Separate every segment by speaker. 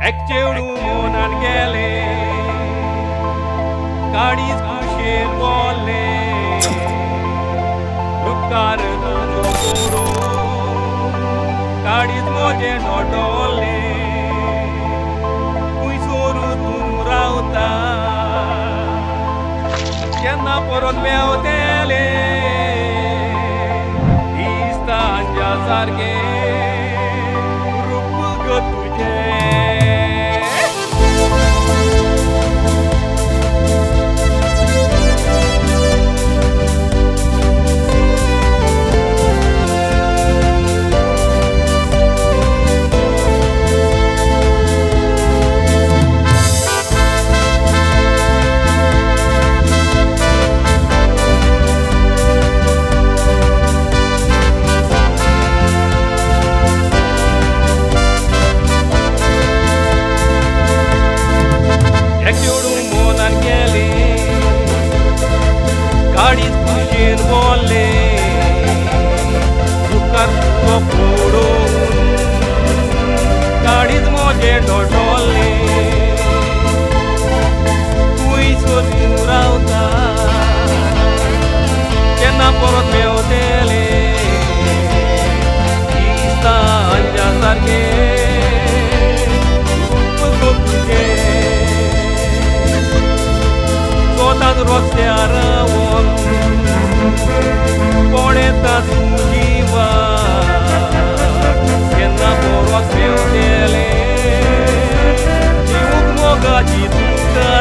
Speaker 1: एकचेडू मोनान गेले काडीच कुशेर बोलले उपकार तुजो करो काडीच मोजे नोडोले खुंयसोरू तूं रावता केन्ना परत मेवतेले दिसता अंजा सारके रूप ग तुजें काडीच कुशेर बोलले उपकार तुजो करो काडीच मोजे डोळले खुंयसर तूं रावता केन्ना परत मेवतेले दिसता अंजा सारके रूप ग तुजें स्वताच रस्त्यार रावून कोण येता तुजी वाट केन्ना परत मेवतेले जीवूक मोगाची तुका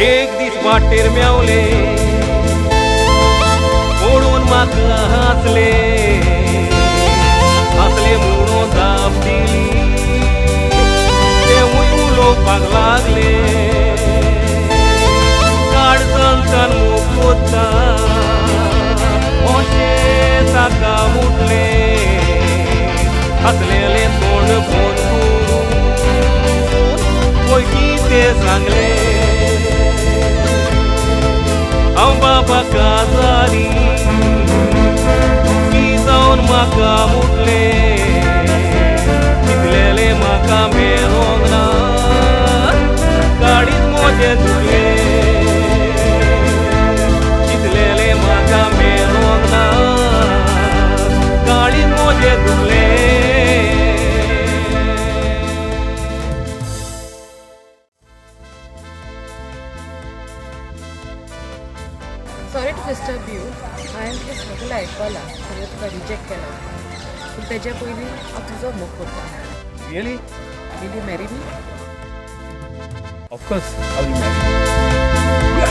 Speaker 1: एक दीस वाटेर मेवले म्हणून म्हाका हांसले हांसले म्हणून जाप दिली तेवूय उलोवपाक लागले काडचन मूग कोत्ता अशें ताका मुटले हांसलेले तोंड फोन करून पयलीं तें सांगले हांव बाबा काजारी तुमी जावन म्हाका मुटले चिंतलेले म्हाका मेलोंक ना काडीच मोजे तुले चिंतलेले म्हाका मेलोंक ना काडीच मोजे तुले
Speaker 2: Sorry to disturb you. हांवें तुका सगळें आयकलां खरें तुका रिजेक्ट केला पूण तेजे पयलीं हांव तुजो मोग करता.
Speaker 1: Really
Speaker 2: Will you marry me?
Speaker 1: Of course I will मॅरी